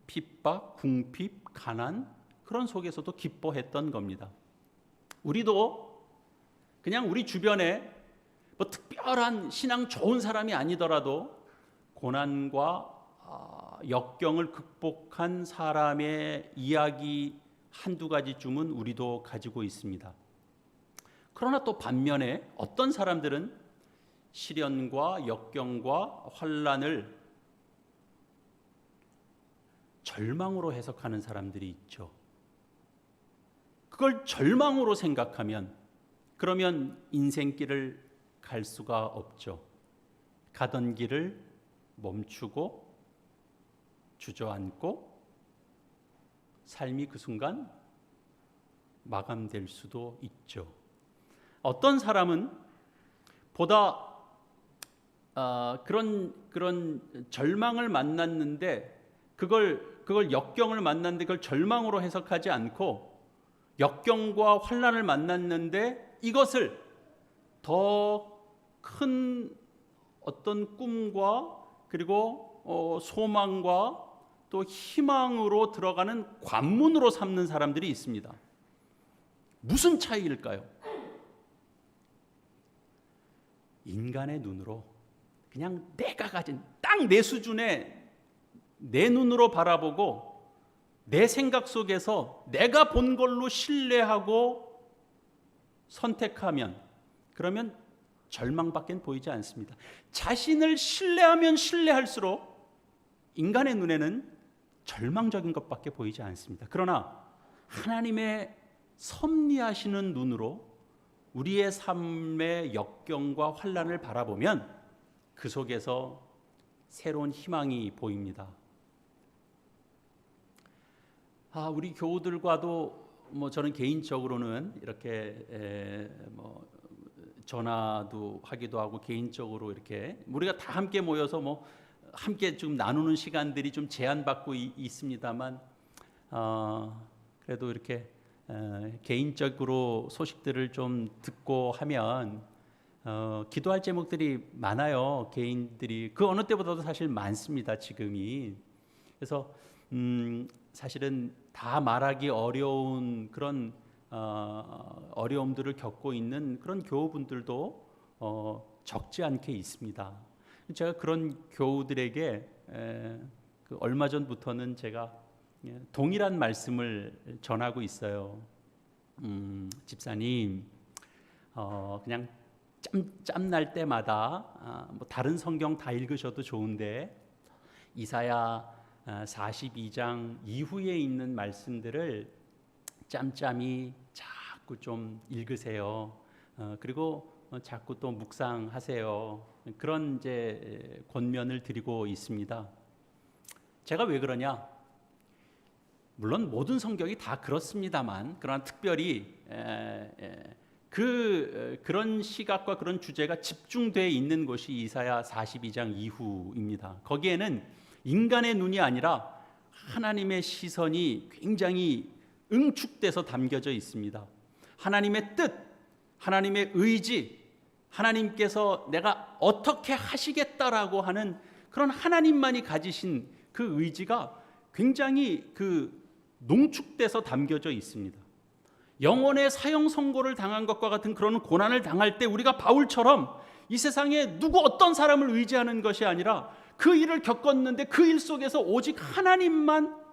핍박, 궁핍, 가난 그런 속에서도 기뻐했던 겁니다. 우리도 그냥 우리 주변에 뭐 특별한 신앙 좋은 사람이 아니더라도 고난과 역경을 극복한 사람의 이야기 한두 가지쯤은 우리도 가지고 있습니다. 그러나 또 반면에 어떤 사람들은 시련과 역경과 환난을 절망으로 해석하는 사람들이 있죠. 그걸 절망으로 생각하면 그러면 인생길을 갈 수가 없죠. 가던 길을 멈추고 주저앉고 삶이 그 순간 마감될 수도 있죠. 어떤 사람은 보다 그런 절망을 만났는데 그걸 역경을 만났는데 그걸 절망으로 해석하지 않고 역경과 환난을 만났는데 이것을 더 큰 어떤 꿈과 그리고 소망과 또 희망으로 들어가는 관문으로 삼는 사람들이 있습니다. 무슨 차이일까요? 인간의 눈으로 그냥 내가 가진 딱 내 수준의 내 눈으로 바라보고 내 생각 속에서 내가 본 걸로 신뢰하고 선택하면 그러면 절망밖엔 보이지 않습니다. 자신을 신뢰하면 신뢰할수록 인간의 눈에는 절망적인 것밖에 보이지 않습니다. 그러나 하나님의 섭리하시는 눈으로 우리의 삶의 역경과 환난을 바라보면 그 속에서 새로운 희망이 보입니다. 우리 교우들과도 저는 개인적으로는 이렇게 전화도 하기도 하고 개인적으로 이렇게 우리가 다 함께 모여서 함께 좀 나누는 시간들이 좀 제한받고 있습니다만 그래도 이렇게 개인적으로 소식들을 좀 듣고 하면 기도할 제목들이 많아요. 개인들이 그 어느 때보다도 사실 많습니다. 지금이 그래서 사실은 다 말하기 어려운 그런 어려움들을 겪고 있는 그런 교우분들도 적지 않게 있습니다. 제가 그런 교우들에게 얼마 전부터는 제가 동일한 말씀을 전하고 있어요. 집사님, 그냥 짬날 때마다 다른 성경 다 읽으셔도 좋은데 이사야 42장 이후에 있는 말씀들을 짬짬이 자꾸 좀 읽으세요. 그리고 자꾸 또 묵상하세요. 그런 이제 권면을 드리고 있습니다. 제가 왜 그러냐? 물론 모든 성경이 다 그렇습니다만, 그러나 특별히 그런 시각과 그런 주제가 집중되어 있는 곳이 이사야 42장 이후입니다. 거기에는 인간의 눈이 아니라 하나님의 시선이 굉장히 응축돼서 담겨져 있습니다. 하나님의 뜻, 하나님의 의지, 하나님께서 내가 어떻게 하시겠다라고 하는 그런 하나님만이 가지신 그 의지가 굉장히 농축돼서 담겨져 있습니다. 영혼의 사형 선고를 당한 것과 같은 그런 고난을 당할 때 우리가 바울처럼 이 세상에 누구 어떤 사람을 의지하는 것이 아니라 그 일을 겪었는데 그 일 속에서 오직 하나님만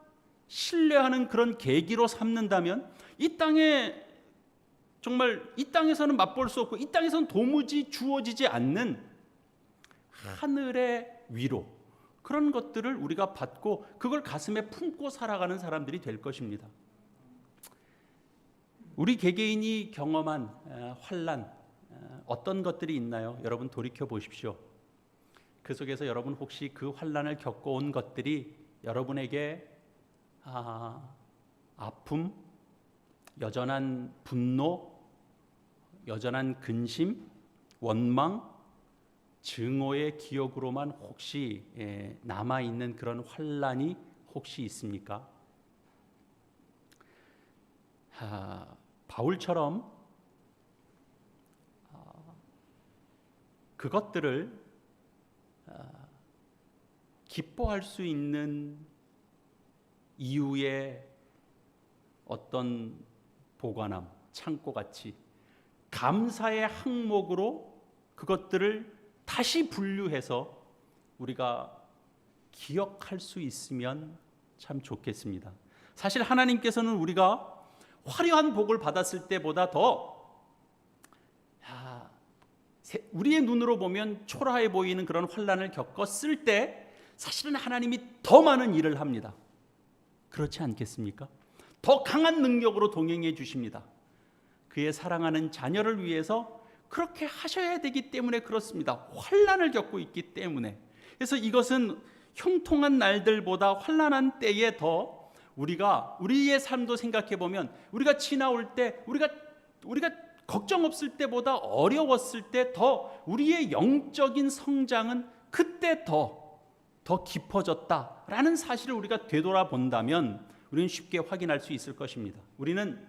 신뢰하는 그런 계기로 삼는다면 이 땅에 정말 이 땅에서는 맛볼 수 없고 이 땅에서는 도무지 주어지지 않는 하늘의 위로, 그런 것들을 우리가 받고 그걸 가슴에 품고 살아가는 사람들이 될 것입니다. 우리 개개인이 경험한 환난 어떤 것들이 있나요? 여러분 돌이켜 보십시오. 그 속에서 여러분 혹시 그 환난을 겪어온 것들이 여러분에게 아픔, 여전한 분노, 여전한 근심, 원망, 증오의 기억으로만 혹시 남아있는 그런 환난이 혹시 있습니까? 바울처럼 그것들을 기뻐할 수 있는 이유의 어떤 보관함, 창고같이 감사의 항목으로 그것들을 다시 분류해서 우리가 기억할 수 있으면 참 좋겠습니다. 사실 하나님께서는 우리가 화려한 복을 받았을 때보다 더 우리의 눈으로 보면 초라해 보이는 그런 환난을 겪었을 때 사실은 하나님이 더 많은 일을 합니다. 그렇지 않겠습니까? 더 강한 능력으로 동행해 주십니다. 그의 사랑하는 자녀를 위해서 그렇게 하셔야 되기 때문에 그렇습니다. 환난을 겪고 있기 때문에. 그래서 이것은 형통한 날들보다 환난한 때에 더 우리가 우리의 삶도 생각해 보면 우리가 지나올 때 우리가 걱정 없을 때보다 어려웠을 때 더 우리의 영적인 성장은 그때 더 깊어졌다라는 사실을 우리가 되돌아본다면 우리는 쉽게 확인할 수 있을 것입니다. 우리는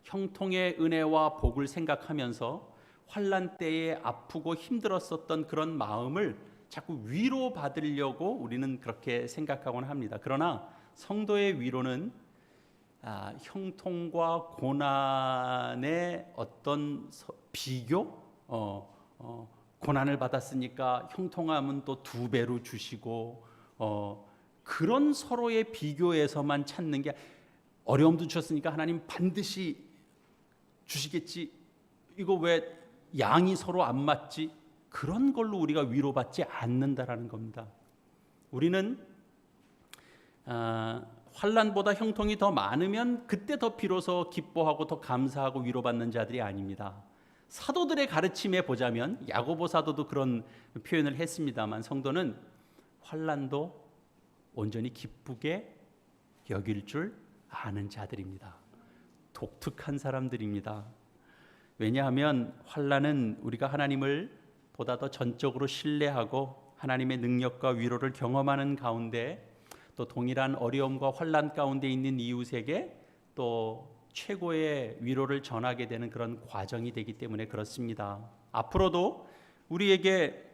형통의 은혜와 복을 생각하면서 환난 때에 아프고 힘들었었던 그런 마음을 자꾸 위로받으려고 우리는 그렇게 생각하곤 합니다. 그러나 성도의 위로는 형통과 고난의 어떤 비교, 고난을 받았으니까 형통함은 또 2배로 주시고 그런 서로의 비교에서만 찾는 게 어려움도 주셨으니까 하나님 반드시 주시겠지. 이거 왜 양이 서로 안 맞지? 그런 걸로 우리가 위로받지 않는다라는 겁니다. 우리는 환난보다 형통이 더 많으면 그때 더 비로소 기뻐하고 더 감사하고 위로받는 자들이 아닙니다. 사도들의 가르침에 보자면 야고보 사도도 그런 표현을 했습니다만 성도는 환난도 온전히 기쁘게 여길 줄 아는 자들입니다. 독특한 사람들입니다. 왜냐하면 환난은 우리가 하나님을 보다 더 전적으로 신뢰하고 하나님의 능력과 위로를 경험하는 가운데 또 동일한 어려움과 환난 가운데 있는 이웃에게 또 최고의 위로를 전하게 되는 그런 과정이 되기 때문에 그렇습니다. 앞으로도 우리에게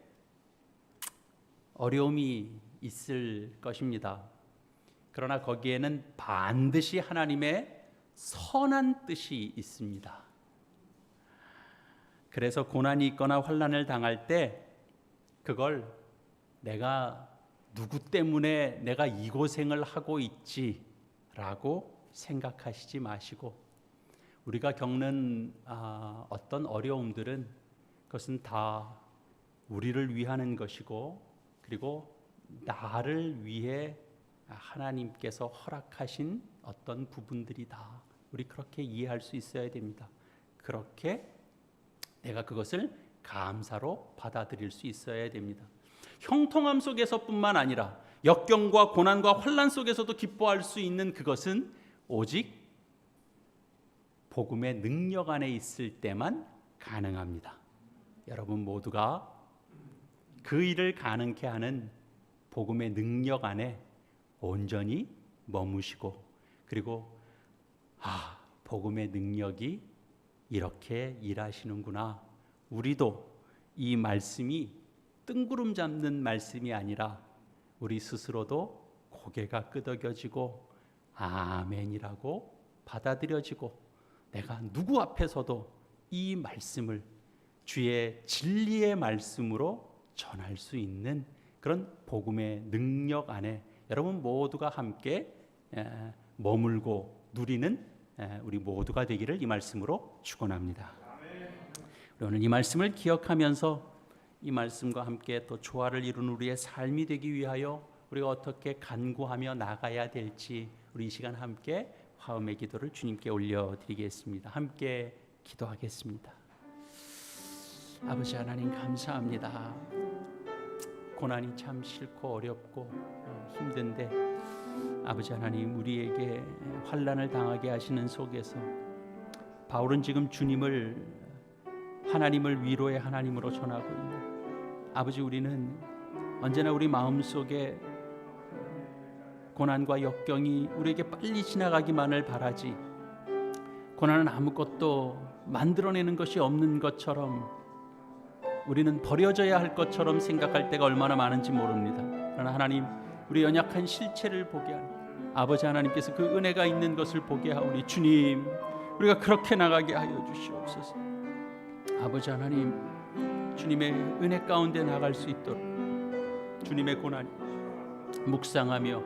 어려움이 있을 것입니다. 그러나 거기에는 반드시 하나님의 선한 뜻이 있습니다. 그래서 고난이 있거나 환난을 당할 때 그걸 내가 누구 때문에 내가 이 고생을 하고 있지라고 생각하시지 마시고 우리가 겪는 어떤 어려움들은 그것은 다 우리를 위하는 것이고 그리고 나를 위해 하나님께서 허락하신 어떤 부분들이다. 우리 그렇게 이해할 수 있어야 됩니다. 그렇게 내가 그것을 감사로 받아들일 수 있어야 됩니다. 형통함 속에서뿐만 아니라 역경과 고난과 환난 속에서도 기뻐할 수 있는 그것은 오직 복음의 능력 안에 있을 때만 가능합니다. 여러분 모두가 그 일을 가능케 하는 복음의 능력 안에 온전히 머무시고 그리고 복음의 능력이 이렇게 일하시는구나. 우리도 이 말씀이 뜬구름 잡는 말씀이 아니라 우리 스스로도 고개가 끄덕여지고 아멘이라고 받아들여지고 내가 누구 앞에서도 이 말씀을 주의 진리의 말씀으로 전할 수 있는 그런 복음의 능력 안에 여러분 모두가 함께 머물고 누리는 우리 모두가 되기를 이 말씀으로 축원합니다. 오늘 이 말씀을 기억하면서 이 말씀과 함께 또 조화를 이룬 우리의 삶이 되기 위하여 우리가 어떻게 간구하며 나가야 될지 우리 이 시간 함께 화음의 기도를 주님께 올려드리겠습니다. 함께 기도하겠습니다. 아버지 하나님 감사합니다. 고난이 참 싫고 어렵고 힘든데 아버지 하나님 우리에게 환난을 당하게 하시는 속에서 바울은 지금 주님을 하나님을 위로의 하나님으로 전하고 있는 아버지, 우리는 언제나 우리 마음속에 고난과 역경이 우리에게 빨리 지나가기만을 바라지 고난은 아무것도 만들어내는 것이 없는 것처럼 우리는 버려져야 할 것처럼 생각할 때가 얼마나 많은지 모릅니다. 그러나 하나님, 우리 연약한 실체를 보게 하는 아버지 하나님께서 그 은혜가 있는 것을 보게 하오니 주님, 우리가 그렇게 나가게 하여 주시옵소서. 아버지 하나님, 주님의 은혜 가운데 나갈 수 있도록 주님의 고난이 묵상하며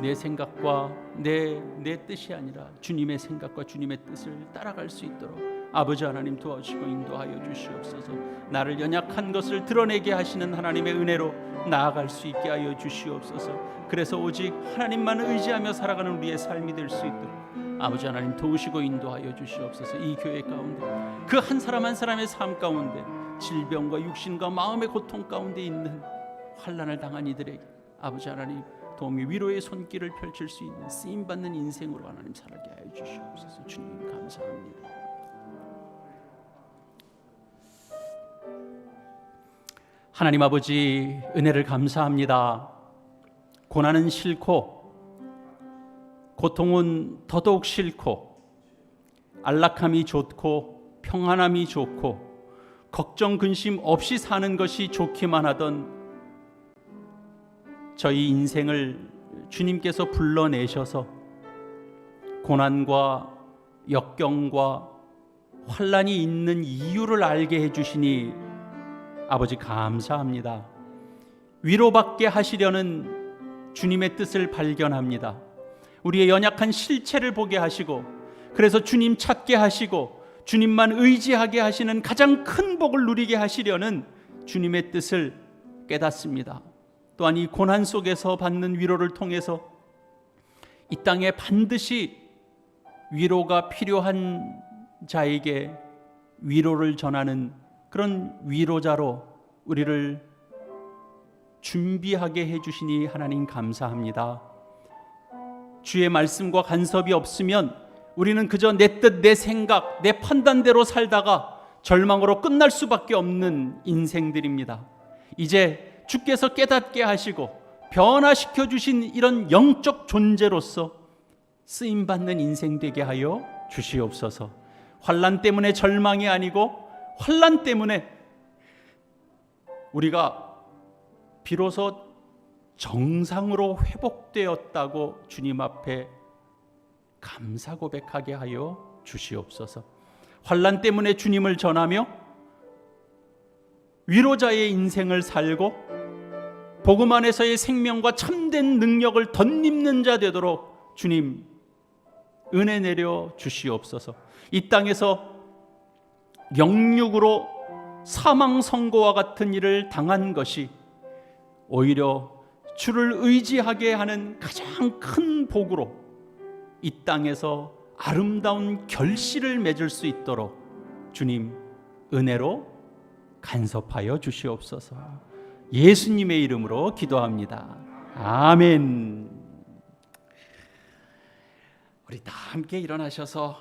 내 생각과 내 뜻이 아니라 주님의 생각과 주님의 뜻을 따라갈 수 있도록 아버지 하나님 도와주시고 인도하여 주시옵소서. 나를 연약한 것을 드러내게 하시는 하나님의 은혜로 나아갈 수 있게 하여 주시옵소서. 그래서 오직 하나님만 의지하며 살아가는 우리의 삶이 될 수 있도록 아버지 하나님 도우시고 인도하여 주시옵소서. 이 교회 가운데 그 한 사람 한 사람의 삶 가운데 질병과 육신과 마음의 고통 가운데 있는 환난을 당한 이들에게 아버지 하나님 도움이 위로의 손길을 펼칠 수 있는 쓰임받는 인생으로 하나님 살게 하여 주시옵소서. 주님 감사합니다. 하나님 아버지, 은혜를 감사합니다. 고난은 싫고 고통은 더더욱 싫고 안락함이 좋고 평안함이 좋고 걱정 근심 없이 사는 것이 좋기만 하던 저희 인생을 주님께서 불러내셔서 고난과 역경과 환난이 있는 이유를 알게 해주시니 아버지 감사합니다. 위로받게 하시려는 주님의 뜻을 발견합니다. 우리의 연약한 실체를 보게 하시고 그래서 주님 찾게 하시고 주님만 의지하게 하시는 가장 큰 복을 누리게 하시려는 주님의 뜻을 깨닫습니다. 또한 이 고난 속에서 받는 위로를 통해서 이 땅에 반드시 위로가 필요한 자에게 위로를 전하는 그런 위로자로 우리를 준비하게 해주시니 하나님 감사합니다. 주의 말씀과 간섭이 없으면 우리는 그저 내 뜻, 내 생각, 내 판단대로 살다가 절망으로 끝날 수밖에 없는 인생들입니다. 이제 주께서 깨닫게 하시고 변화시켜 주신 이런 영적 존재로서 쓰임받는 인생 되게 하여 주시옵소서. 환난 때문에 절망이 아니고 환난 때문에 우리가 비로소 정상으로 회복되었다고 주님 앞에 감사 고백하게 하여 주시옵소서. 환난 때문에 주님을 전하며 위로자의 인생을 살고 복음 안에서의 생명과 참된 능력을 덧입는 자 되도록 주님 은혜 내려 주시옵소서. 이 땅에서 영육으로 사망 선고와 같은 일을 당한 것이 오히려 주를 의지하게 하는 가장 큰 복으로 이 땅에서 아름다운 결실을 맺을 수 있도록 주님 은혜로 간섭하여 주시옵소서. 예수님의 이름으로 기도합니다. 아멘. 우리 다 함께 일어나셔서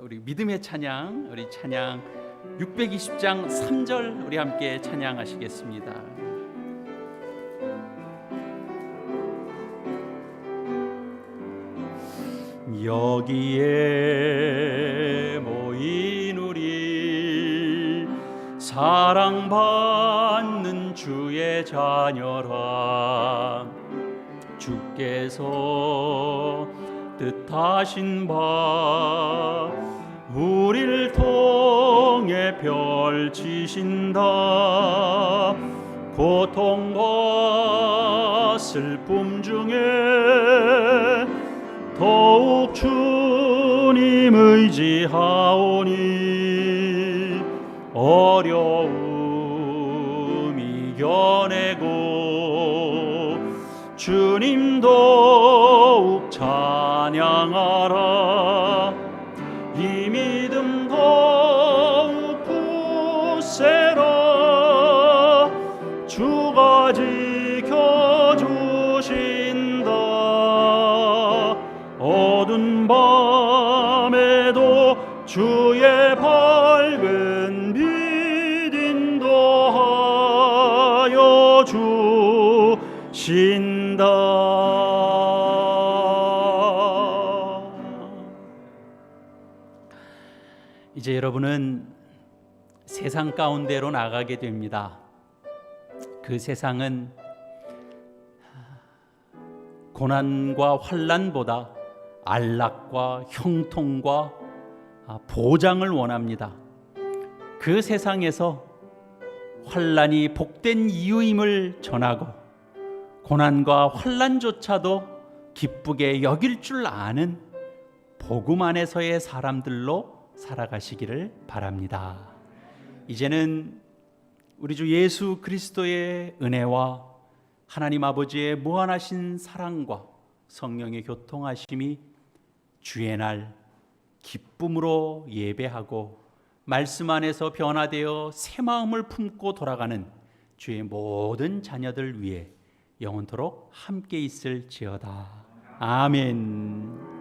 우리 믿음의 찬양, 우리 찬양 620장 3절 우리 함께 찬양하시겠습니다. 여기에 모인 우리 사랑받는 주의 자녀라. 주께서 뜻하신 바 우리를 통해 펼치신다. 고통과 슬픔 중에 더욱 주님 의지하오니 어려움 이겨내고 주님 더욱 찬양하리. 찬양하라. 이 믿음 더욱 굳세라. 주가 지켜주신다. 어두운 밤에도 주의 밝은 빛 인도하여 주신다. 이제 여러분은 세상 가운데로 나가게 됩니다. 그 세상은 고난과 환난보다 안락과 형통과 보장을 원합니다. 그 세상에서 환난이 복된 이유임을 전하고 고난과 환난조차도 기쁘게 여길 줄 아는 복음 안에서의 사람들로 살아가시기를 바랍니다. 이제는 우리 주 예수 그리스도의 은혜와 하나님 아버지의 무한하신 사랑과 성령의 교통하심이 주의 날 기쁨으로 예배하고 말씀 안에서 변화되어 새 마음을 품고 돌아가는 주의 모든 자녀들 위해 영원토록 함께 있을지어다. 아멘.